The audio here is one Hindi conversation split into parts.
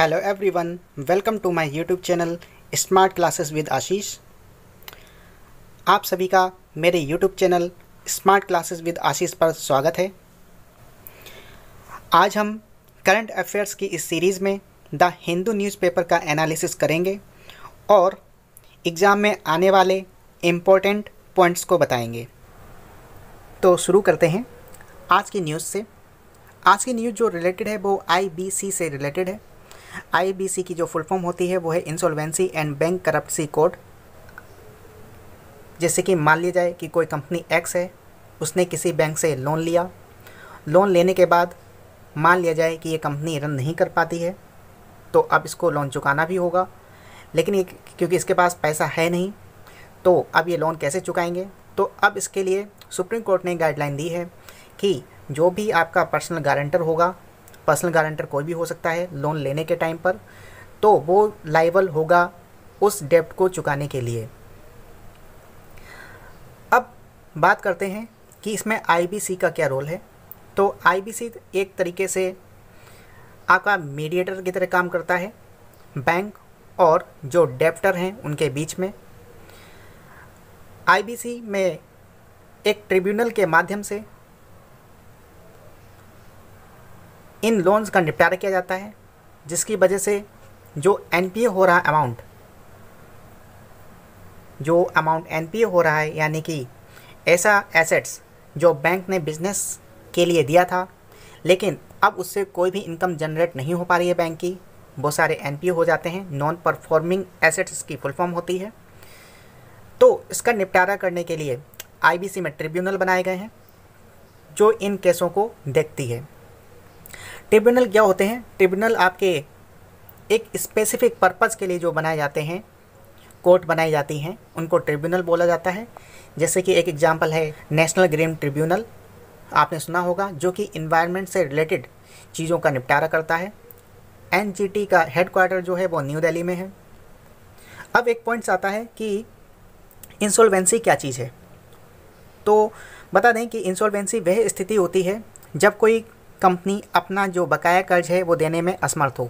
Hello everyone, welcome to my YouTube channel smart classes with Ashish. आप सभी का मेरे YouTube channel smart classes with Ashish पर स्वागत है। आज हम करंट अफेयर्स की इस सीरीज़ में द हिंदू न्यूज़पेपर का एनालिसिस करेंगे और एग्ज़ाम में आने वाले इम्पोर्टेंट पॉइंट्स को बताएंगे। तो शुरू करते हैं आज की न्यूज़ से। आज की न्यूज़ जो रिलेटेड है वो IBC से रिलेटेड है। IBC की जो फुल फॉर्म होती है वो है इंसॉल्वेंसी एंड बैंक करप्सी कोड। जैसे कि मान लिया जाए कि कोई कंपनी X है, उसने किसी बैंक से लोन लिया। लोन लेने के बाद मान लिया जाए कि ये कंपनी रन नहीं कर पाती है, तो अब इसको लोन चुकाना भी होगा, लेकिन ये क्योंकि इसके पास पैसा है नहीं, तो अब ये लोन कैसे चुकाएंगे। तो अब इसके लिए सुप्रीम कोर्ट ने गाइडलाइन दी है कि जो भी आपका पर्सनल गारंटर होगा, पर्सनल गारंटर कोई भी हो सकता है लोन लेने के टाइम पर, तो वो लायबल होगा उस डेब्ट को चुकाने के लिए। अब बात करते हैं कि इसमें IBC का क्या रोल है। तो IBC एक तरीके से आपका मीडिएटर की तरह काम करता है बैंक और जो डेब्टर हैं उनके बीच में। IBC में एक ट्रिब्यूनल के माध्यम से इन लोन्स का निपटारा किया जाता है, जिसकी वजह से जो NPA हो रहा अमाउंट NPA हो रहा है, यानी कि ऐसा एसेट्स जो बैंक ने बिजनेस के लिए दिया था लेकिन अब उससे कोई भी इनकम जनरेट नहीं हो पा रही है बैंक की, वो सारे NPA हो जाते हैं। नॉन परफॉर्मिंग एसेट्स की फुल फॉर्म होती है। तो इसका निपटारा करने के लिए IBC में ट्रिब्यूनल बनाए गए हैं जो इन केसों को देखती है। ट्रिब्यूनल क्या होते हैं? ट्रिब्यूनल आपके एक स्पेसिफिक पर्पज़ के लिए जो बनाए जाते हैं, कोर्ट बनाई जाती हैं, उनको ट्रिब्यूनल बोला जाता है। जैसे कि एक एग्जांपल है नेशनल ग्रीन ट्रिब्यूनल, आपने सुना होगा, जो कि इन्वायरमेंट से रिलेटेड चीज़ों का निपटारा करता है। NGT का हेडक्वार्टर जो है वो न्यू दिल्ली में है। अब एक पॉइंट्स आता है कि इंसॉल्वेंसी क्या चीज़ है। तो बता दें कि इंसॉल्वेंसी वह स्थिति होती है जब कोई कंपनी अपना जो बकाया कर्ज है वो देने में असमर्थ हो,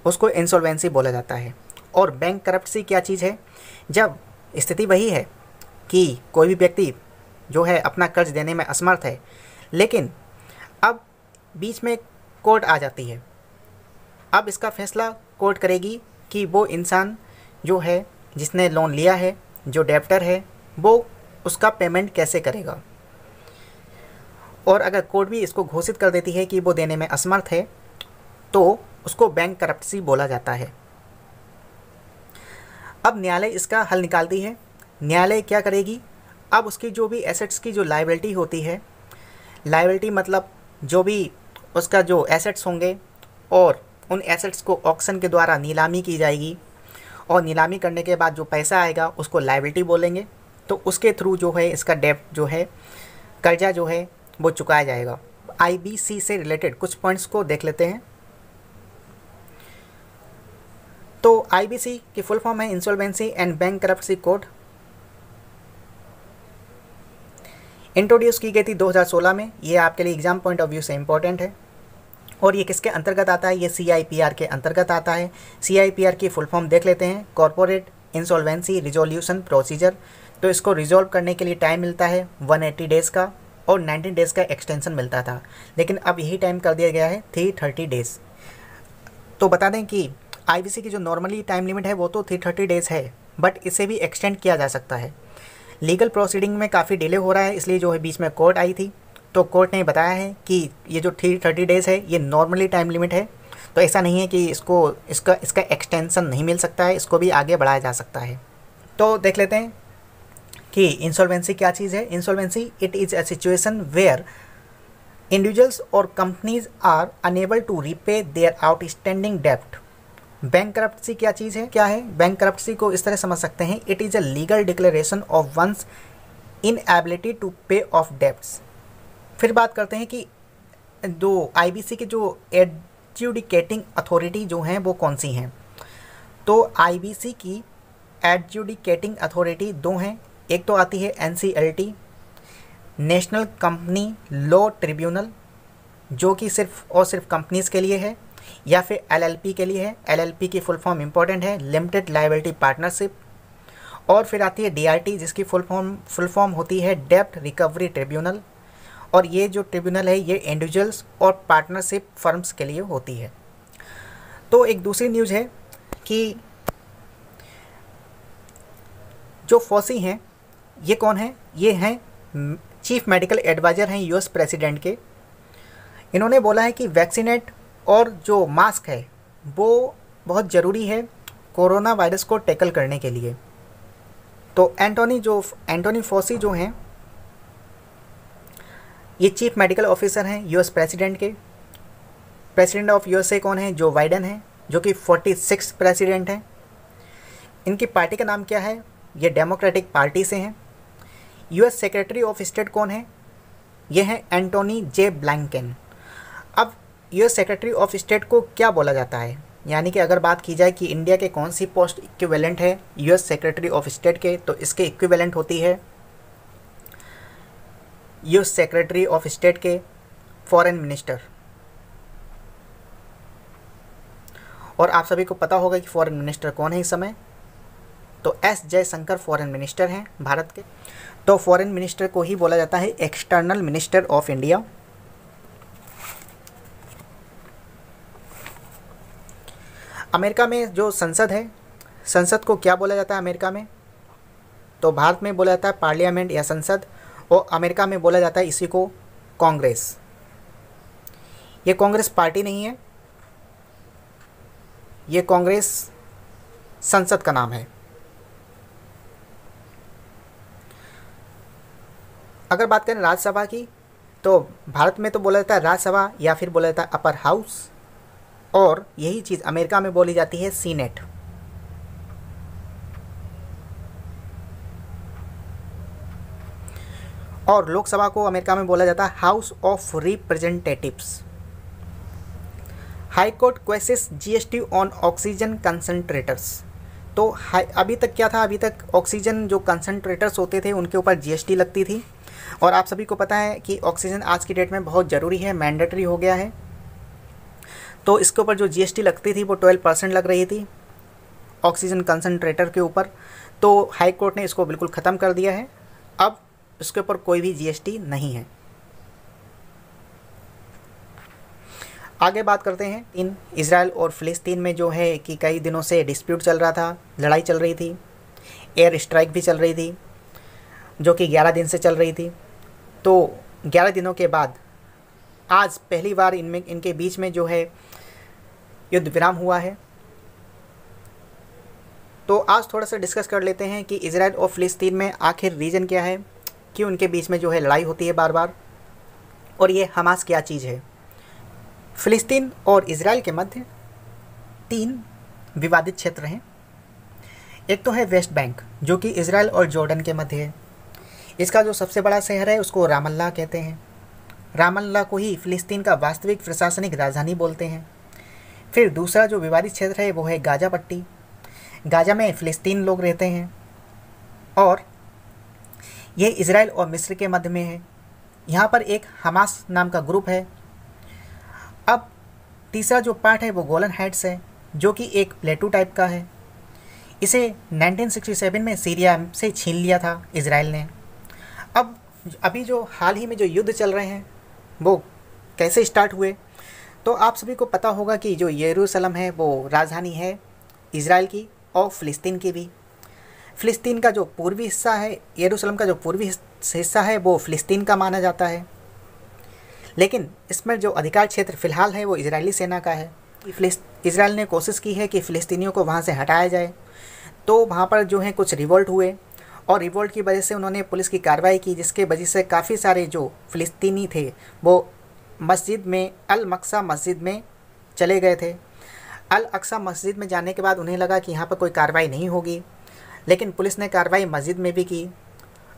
उसको इंसॉल्वेंसी बोला जाता है। और बैंक करप्सी क्या चीज़ है? जब स्थिति वही है कि कोई भी व्यक्ति जो है अपना कर्ज देने में असमर्थ है, लेकिन अब बीच में कोर्ट आ जाती है। अब इसका फैसला कोर्ट करेगी कि वो इंसान जो है जिसने लोन लिया है, जो डेब्टर है, वो उसका पेमेंट कैसे करेगा। और अगर कोर्ट भी इसको घोषित कर देती है कि वो देने में असमर्थ है, तो उसको बैंक करप्सी बोला जाता है। अब न्यायालय इसका हल निकालती है। न्यायालय क्या करेगी? अब उसकी जो भी एसेट्स की जो लायबिलिटी होती है, लायबिलिटी मतलब जो भी उसका जो एसेट्स होंगे, और उन एसेट्स को ऑक्शन के द्वारा नीलामी की जाएगी, और नीलामी करने के बाद जो पैसा आएगा उसको लायबिलिटी बोलेंगे। तो उसके थ्रू जो है इसका डेब्ट जो है, कर्जा जो है वो चुकाया जाएगा। IBC से रिलेटेड कुछ पॉइंट्स को देख लेते हैं। तो IBC की फुल फॉर्म है insolvency and bank करप्सी code. Introduce की गई थी 2016 में। ये आपके लिए एग्जाम पॉइंट ऑफ व्यू से इम्पोर्टेंट है। और ये किसके अंतर्गत आता है? ये CIPR के अंतर्गत आता है। CIPR की फुल फॉर्म देख लेते हैं, कॉर्पोरेट इंसॉल्वेंसी रिजोल्यूशन प्रोसीजर। तो इसको रिजॉल्व करने के लिए टाइम मिलता है 180 डेज़ का, और 90 डेज़ का एक्सटेंशन मिलता था, लेकिन अब यही टाइम कर दिया गया है 330 डेज़। तो बता दें कि IBC की जो नॉर्मली टाइम लिमिट है वो तो 330 डेज़ है, बट इसे भी एक्सटेंड किया जा सकता है। लीगल प्रोसीडिंग में काफ़ी डिले हो रहा है, इसलिए जो है बीच में कोर्ट आई थी, तो कोर्ट ने बताया है कि ये जो 330 डेज़ है ये नॉर्मली टाइम लिमिट है। तो ऐसा नहीं है कि इसका एक्सटेंशन नहीं मिल सकता है, इसको भी आगे बढ़ाया जा सकता है। तो देख लेते हैं कि इंसॉल्वेंसी क्या चीज़ है। Insolvency it is a situation where individuals और companies are unable to repay their outstanding डेब्ट। बैंक करप्सी क्या चीज़ है? क्या है बैंक करप्सी को इस तरह समझ सकते हैं, it is a legal declaration of one's inability to pay of debts. फिर बात करते हैं कि दो IBC के जो एडजुडिकेटिंग अथॉरिटी जो हैं वो कौन सी हैं। तो IBC की एडजुडिकेटिंग अथॉरिटी दो हैं। एक तो आती है NCLT, national company law tribunal, जो कि सिर्फ और सिर्फ कंपनीज़ के लिए है। या फिर LLP के लिए है। LLP की फुल फॉर्म इंपॉर्टेंट है, लिमिटेड लायबिलिटी पार्टनरशिप। और फिर आती है DRT, जिसकी फुल फॉर्म होती है डेब्ट रिकवरी ट्रिब्यूनल। और ये जो ट्रिब्यूनल है ये इंडिविजुअल्स और पार्टनरशिप फर्म्स के लिए होती है। तो एक दूसरी न्यूज़ है कि जो फॉसी हैं ये कौन है, ये हैं चीफ मेडिकल एडवाइज़र हैं US प्रेसिडेंट के। इन्होंने बोला है कि वैक्सीनेट और जो मास्क है वो बहुत ज़रूरी है कोरोना वायरस को टैकल करने के लिए। तो एंटोनी फॉसी जो हैं ये चीफ मेडिकल ऑफिसर हैं US प्रेसिडेंट के। प्रेसिडेंट ऑफ USA कौन है, जो बाइडेन है, जो कि 46 प्रेसिडेंट हैं। इनकी पार्टी का नाम क्या है, ये डेमोक्रेटिक पार्टी से हैं। US सेक्रेटरी ऑफ स्टेट कौन है, ये हैं एंटोनी J. ब्लिंकन। अब US सेक्रेटरी ऑफ स्टेट को क्या बोला जाता है, यानी कि अगर बात की जाए कि इंडिया के कौन सी पोस्ट इक्विवेलेंट है US सेक्रेटरी ऑफ स्टेट के, तो इसके इक्विवेलेंट होती है US सेक्रेटरी ऑफ स्टेट के फॉरेन मिनिस्टर। और आप सभी को पता होगा कि फॉरेन मिनिस्टर कौन है इस समय, तो S. जयशंकर फॉरेन मिनिस्टर हैं भारत के। तो फॉरेन मिनिस्टर को ही बोला जाता है external minister of India. America में जो संसद है, संसद को क्या बोला जाता है अमेरिका में, तो भारत में बोला जाता है पार्लियामेंट या संसद, और अमेरिका में बोला जाता है इसी को कांग्रेस। ये कांग्रेस पार्टी नहीं है, ये कांग्रेस संसद का नाम है। अगर बात करें राज्यसभा की, तो भारत में तो बोला जाता है राज्यसभा या फिर बोला जाता है अपर हाउस, और यही चीज़ अमेरिका में बोली जाती है सीनेट। और लोकसभा को अमेरिका में बोला जाता है house of representatives. High court quashes GST on oxygen concentrators. तो अभी तक क्या था, अभी तक ऑक्सीजन जो कंसंट्रेटर्स होते थे उनके ऊपर GST लगती थी। और आप सभी को पता है कि ऑक्सीजन आज की डेट में बहुत ज़रूरी है, मैंडेटरी हो गया है। तो इसके ऊपर जो GST लगती थी वो 12% लग रही थी ऑक्सीजन कंसंट्रेटर के ऊपर। तो हाई कोर्ट ने इसको बिल्कुल ख़त्म कर दिया है, अब इसके ऊपर कोई भी GST नहीं है। आगे बात करते हैं इन इज़राइल और फ़िलिस्तीन में जो है कि कई दिनों से डिस्प्यूट चल रहा था, लड़ाई चल रही थी, एयर स्ट्राइक भी चल रही थी जो कि 11 दिन से चल रही थी। तो 11 दिनों के बाद आज पहली बार इनके बीच में जो है युद्ध विराम हुआ है। तो आज थोड़ा सा डिस्कस कर लेते हैं कि इज़राइल और फ़िलिस्तीन में आखिर रीज़न क्या है, क्यों उनके बीच में जो है लड़ाई होती है बार बार, और ये हमास क्या चीज़ है। फ़िलिस्तीन और इज़राइल के मध्य 3 विवादित क्षेत्र हैं। एक तो है वेस्ट बैंक, जो कि इज़राइल और जॉर्डन के मध्य है। इसका जो सबसे बड़ा शहर है उसको रामल्ला कहते हैं। रामल्ला को ही फ़िलिस्तीन का वास्तविक प्रशासनिक राजधानी बोलते हैं। फिर दूसरा जो विवादित क्षेत्र है वो है गाज़ा पट्टी। गाज़ा में फ़िलिस्तीन लोग रहते हैं और ये इज़राइल और मिस्र के मध्य में है। यहाँ पर एक हमास नाम का ग्रुप है। अब तीसरा जो पार्ट है वो गोलन हाइट्स है, जो कि एक प्लेटू टाइप का है। इसे 1967 में सीरिया से छीन लिया था इज़राइल ने। अब अभी जो हाल ही में जो युद्ध चल रहे हैं वो कैसे स्टार्ट हुए, तो आप सभी को पता होगा कि जो यरूशलेम है वो राजधानी है इज़राइल की और फ़िलिस्तीन की भी। फ़िलिस्तीन का जो पूर्वी हिस्सा है, यरूशलेम का जो पूर्वी हिस्सा है वो फ़िलिस्तीन का माना जाता है, लेकिन इसमें जो अधिकार क्षेत्र फ़िलहाल है वो इजरायली सेना का है। इज़राइल ने कोशिश की है कि फ़िलिस्तीनियों को वहाँ से हटाया जाए, तो वहाँ पर जो है कुछ रिवोल्ट हुए और रिवोल्ट की वजह से उन्होंने पुलिस की कार्रवाई की, जिसके वजह से काफ़ी सारे जो फ़िलिस्तीनी थे वो मस्जिद में अल मक्सा मस्जिद में चले गए थे। अल अक्सा मस्जिद में जाने के बाद उन्हें लगा कि यहाँ पर कोई कार्रवाई नहीं होगी, लेकिन पुलिस ने कार्रवाई मस्जिद में भी की।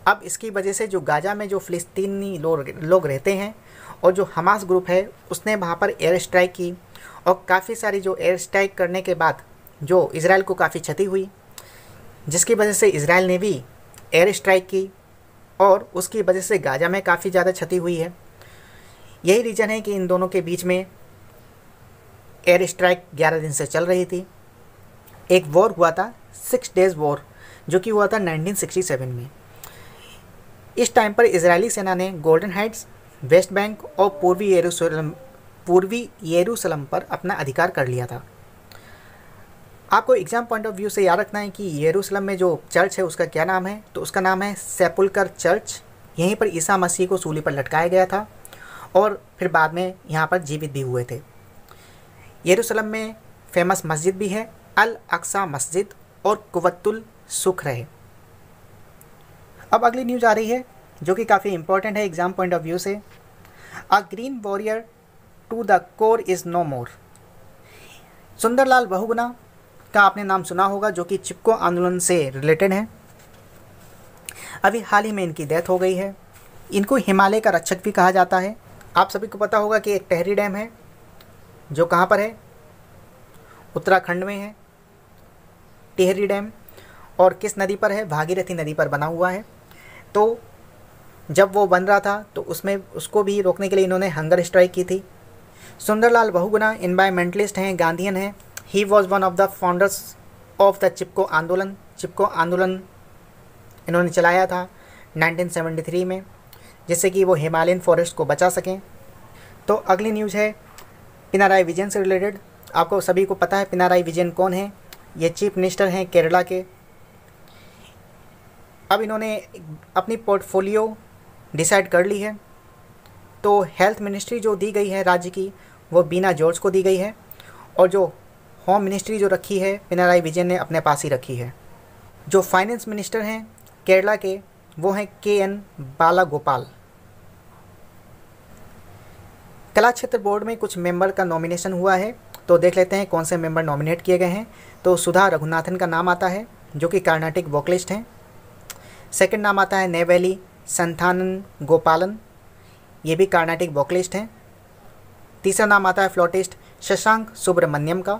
अब इसकी वजह से जो गाज़ा में जो फ़िलिस्तीनी लोग रहते हैं और जो हमास ग्रुप है उसने वहाँ पर एयर स्ट्राइक की, और काफ़ी सारी जो एयर स्ट्राइक करने के बाद जो इज़राइल को काफ़ी क्षति हुई, जिसकी वजह से इज़राइल ने भी एयर स्ट्राइक की और उसकी वजह से गाज़ा में काफ़ी ज़्यादा क्षति हुई है। यही रीज़न है कि इन दोनों के बीच में एयर स्ट्राइक 11 दिन से चल रही थी। एक वॉर हुआ था 6 डेज़ वॉर, जो कि हुआ था 1967 में। इस टाइम पर इजरायली सेना ने गोल्डन हाइट्स, वेस्ट बैंक और पूर्वी यरूशलेम पर अपना अधिकार कर लिया था। आपको एग्जाम पॉइंट ऑफ व्यू से याद रखना है कि यरूशलेम में जो चर्च है उसका क्या नाम है, तो उसका नाम है सेपुल्कर चर्च। यहीं पर ईसा मसीह को सूली पर लटकाया गया था और फिर बाद में यहाँ पर जीवित भी हुए थे। यरूशलेम में फेमस मस्जिद भी है, अल अक्सा मस्जिद और कुव्वतुल सुख्र है। अब अगली न्यूज़ आ रही है जो कि काफ़ी इंपॉर्टेंट है एग्जाम पॉइंट ऑफ व्यू से। A green warrior to the core is no more. Sunderlal Bahuguna का आपने नाम सुना होगा, जो कि चिपको आंदोलन से रिलेटेड है। अभी हाल ही में इनकी डेथ हो गई है। इनको हिमालय का रक्षक भी कहा जाता है। आप सभी को पता होगा कि एक टिहरी डैम है जो कहाँ पर है, उत्तराखंड में है टिहरी डैम, और किस नदी पर है, भागीरथी नदी पर बना हुआ है। तो जब वो बन रहा था तो उसको भी रोकने के लिए इन्होंने हंगर स्ट्राइक की थी। सुंदरलाल बहुगुणा एनवायरमेंटलिस्ट हैं, गांधीयन हैं। He was one of the founders of the Chipko आंदोलन। चिपको आंदोलन इन्होंने चलाया था 1973 में, जिससे कि वो हिमालयन फॉरेस्ट को बचा सकें। तो अगली न्यूज़ है पिनाराई विजयन से रिलेटेड। आपको सभी को पता है पिनाराई विजयन कौन है। ये चीफ मिनिस्टर हैं केरला के। अब इन्होंने अपनी पोर्टफोलियो डिसाइड कर ली है। तो हेल्थ मिनिस्ट्री जो दी गई है राज्य की, वो बीना जॉर्ज को दी गई है, और जो होम मिनिस्ट्री जो रखी है पिनाराई विजयन ने अपने पास ही रखी है। जो फाइनेंस मिनिस्टर हैं केरला के, वो हैं KN बालागोपाल। कला क्षेत्र बोर्ड में कुछ मेंबर का नॉमिनेशन हुआ है, तो देख लेते हैं कौन से मेंबर नॉमिनेट किए गए हैं। तो सुधा रघुनाथन का नाम आता है, जो कि कार्नाटिक वोकलिस्ट हैं। सेकंड नाम आता है नेवेली संथानन गोपालन, ये भी कार्नाटिक वोकलिस्ट हैं। तीसरा नाम आता है फ्लॉटिस्ट शशांक सुब्रमण्यम का।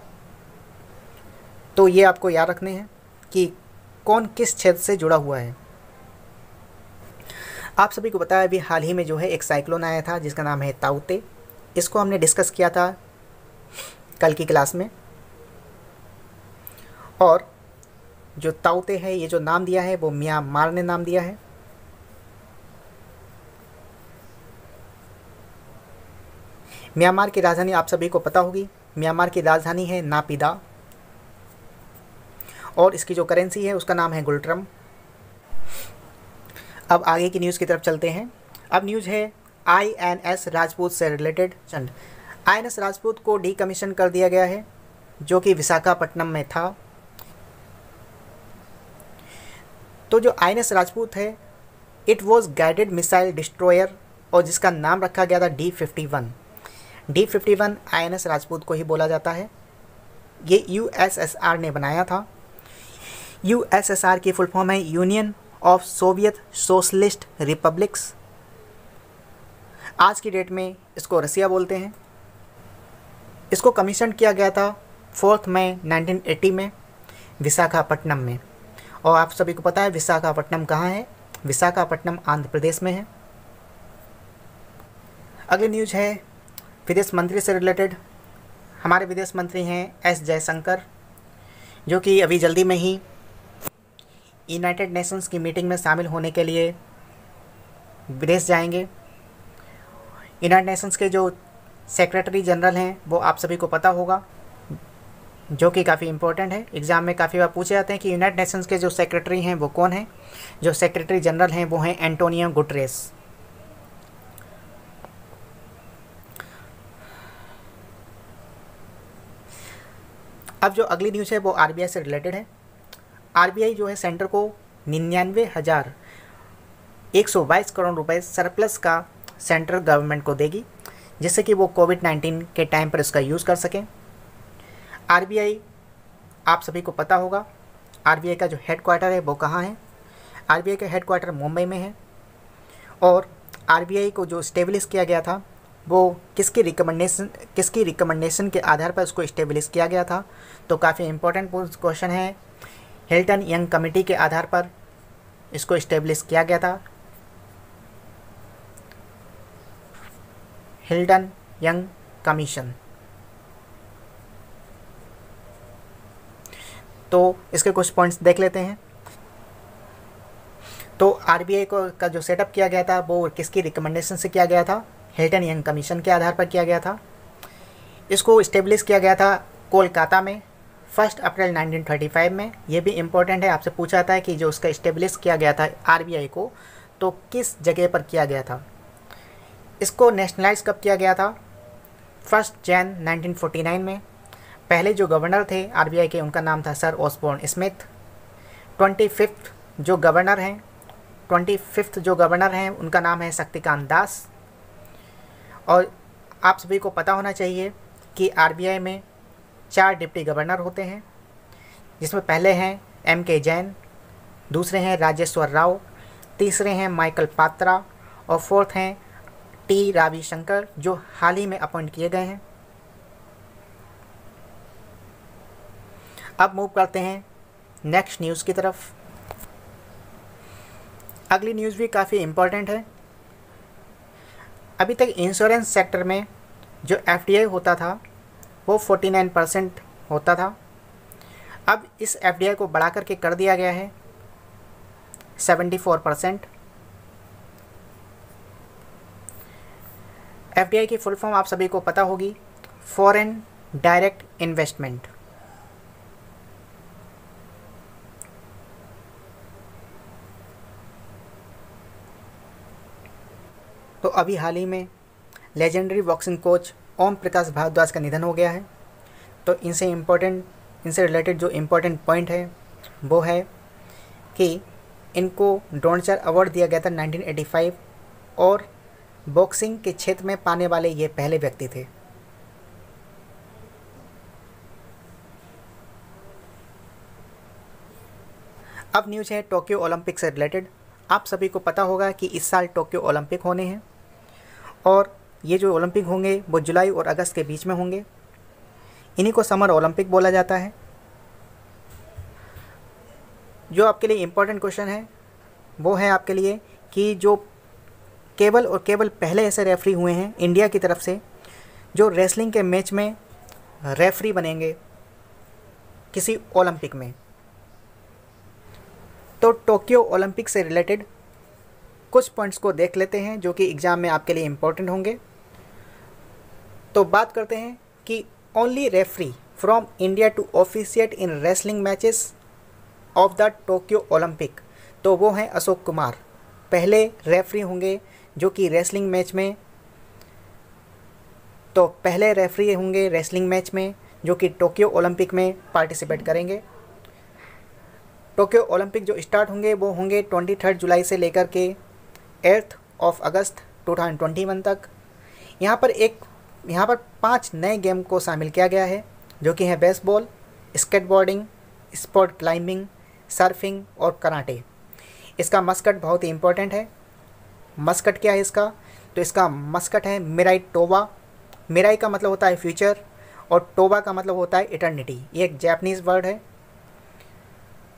तो ये आपको याद रखने हैं कि कौन किस क्षेत्र से जुड़ा हुआ है। आप सभी को पता है अभी हाल ही में जो है एक साइक्लोन आया था जिसका नाम है ताउते। इसको हमने डिस्कस किया था कल की क्लास में। और जो ताउते है, ये जो नाम दिया है वो म्यांमार ने नाम दिया है। म्यांमार की राजधानी आप सभी को पता होगी। म्यांमार की राजधानी है नापिदा, और इसकी जो करेंसी है उसका नाम है गुल्ट्रम। अब आगे की न्यूज़ की तरफ चलते हैं। अब न्यूज़ है INS राजपूत से रिलेटेड। INS राजपूत को डीकमीशन कर दिया गया है, जो कि विशाखापट्टनम में था। तो जो INS राजपूत है, it was guided missile destroyer, और जिसका नाम रखा गया था D51। D51 INS राजपूत को ही बोला जाता है। ये USSR ने बनाया था। USSR की फुल फॉर्म है union of Soviet socialist republics. आज की डेट में इसको रसिया बोलते हैं। इसको कमीशन किया गया था 4 मई 1980 में विशाखापट्टनम में। और आप सभी को पता है विशाखापट्टनम कहाँ है। विशाखापट्टनम आंध्र प्रदेश में है। अगली न्यूज़ है विदेश मंत्री से रिलेटेड। हमारे विदेश मंत्री हैं S जयशंकर, जो कि अभी जल्दी में ही यूनाइटेड नेशंस की मीटिंग में शामिल होने के लिए विदेश जाएंगे। यूनाइटेड नेशंस के जो सेक्रेटरी जनरल हैं वो आप सभी को पता होगा, जो कि काफ़ी इंपॉर्टेंट है। एग्ज़ाम में काफ़ी बार पूछे जाते हैं कि यूनाइटेड नेशंस के जो सेक्रेटरी हैं वो कौन हैं। जो सेक्रेटरी जनरल हैं वो हैं एंटोनियो गुटरेस। अब जो अगली न्यूज़ है वो RBI से रिलेटेड है। RBI जो है सेंटर को 99,122 करोड़ रुपए सरप्लस का सेंट्रल गवर्नमेंट को देगी, जिससे कि वो कोविड-19 के टाइम पर इसका यूज़ कर सकें। RBI आप सभी को पता होगा RBI का जो हेडक्वार्टर है वो कहाँ है। RBI का हेडक्वार्टर मुंबई में है। और RBI को जो इस्टेब्लिश किया गया था वो किसकी रिकमेंडेशन के आधार पर उसको इस्टेब्लिश किया गया था। तो काफ़ी इंपॉर्टेंट क्वेश्चन है। हिल्टन यंग कमेटी के आधार पर इसको इस्टेब्लिश किया गया था। Hilton young commission. तो इसके कुछ पॉइंट्स देख लेते हैं। तो आरबीआई को का जो सेटअप किया गया था वो किसकी रिकमेंडेशन से किया गया था? हिल्टन यंग कमीशन के आधार पर किया गया था। इसको इस्टेब्लिश किया गया था कोलकाता में 1 अप्रैल 1935 में। ये भी इम्पोर्टेंट है, आपसे पूछा जाता है कि जो उसका इस्टेब्लिश किया गया था आरबीआई को, तो किस जगह पर किया गया था। इसको नेशनलाइज कब किया गया था? 1 जनवरी 1949 में। पहले जो गवर्नर थे आरबीआई के उनका नाम था सर ऑसबोर्न स्मिथ। 25th जो गवर्नर हैं उनका नाम है शक्तिकांत दास। और आप सभी को पता होना चाहिए कि आरबीआई में 4 डिप्टी गवर्नर होते हैं, जिसमें पहले हैं M.K. जैन, दूसरे हैं राजेश्वर राव, तीसरे हैं माइकल पात्रा और फोर्थ हैं टी रविशंकर, जो हाल ही में अपॉइंट किए गए हैं। अब मूव करते हैं नेक्स्ट न्यूज़ की तरफ। अगली न्यूज़ भी काफ़ी इम्पोर्टेंट है। अभी तक इंश्योरेंस सेक्टर में जो एफडीआई होता था वो 49% होता था। अब इस एफडीआई को बढ़ा करके कर दिया गया है 74%। एफडीआई की फुल फॉर्म आप सभी को पता होगी, फॉरेन डायरेक्ट इन्वेस्टमेंट। तो अभी हाल ही में legendary boxing coach Om Prakash Bhardwaj का निधन हो गया है। तो इनसे रिलेटेड जो इम्पोर्टेंट पॉइंट है वो है कि इनको ड्रोनचर अवार्ड दिया गया था 1985 और बॉक्सिंग के क्षेत्र में पाने वाले ये पहले व्यक्ति थे। अब न्यूज़ है टोक्यो ओलंपिक से रिलेटेड। आप सभी को पता होगा कि इस साल टोक्यो ओलंपिक होने हैं और ये जो ओलंपिक होंगे वो जुलाई और अगस्त के बीच में होंगे। इन्हीं को समर ओलंपिक बोला जाता है। जो आपके लिए इम्पोर्टेंट क्वेश्चन है वो है आपके लिए कि जो केवल पहले ऐसे रेफरी हुए हैं इंडिया की तरफ से जो रेसलिंग के मैच में रेफरी बनेंगे किसी ओलंपिक में। तो टोक्यो ओलंपिक से रिलेटेड कुछ पॉइंट्स को देख लेते हैं जो कि एग्ज़ाम में आपके लिए इम्पोर्टेंट होंगे। तो बात करते हैं कि only referee from India to officiate in wrestling matches of the Tokyo Olympic, तो वो हैं अशोक कुमार। पहले रेफरी होंगे जो कि रेसलिंग मैच में, तो पहले रेफरी होंगे रेसलिंग मैच में जो कि टोक्यो ओलंपिक में पार्टिसिपेट करेंगे। टोक्यो ओलंपिक जो स्टार्ट होंगे वो होंगे 23 जुलाई से लेकर के 8 अगस्त 2021 तक। यहाँ पर 5 नए गेम को शामिल किया गया है जो कि हैं baseball, skateboarding, sport climbing, surfing और कराटे। इसका मस्कट बहुत ही इम्पोर्टेंट है। मस्कट क्या है इसका? तो इसका मस्कट है मिराई टोबा। मिराई का मतलब होता है फ्यूचर और टोबा का मतलब होता है इटर्निटी। ये एक जापानीज़ वर्ड है।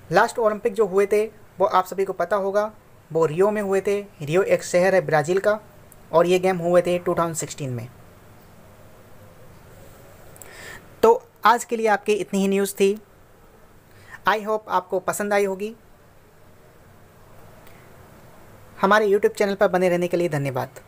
लास्ट ओलंपिक जो हुए थे वो आप सभी को पता होगा, वो रियो में हुए थे। रियो एक शहर है ब्राज़ील का और ये गेम हुए थे 2016 में। तो आज के लिए आपकी इतनी ही न्यूज़ थी। आई होप आपको पसंद आई होगी। हमारे YouTube चैनल पर बने रहने के लिए धन्यवाद।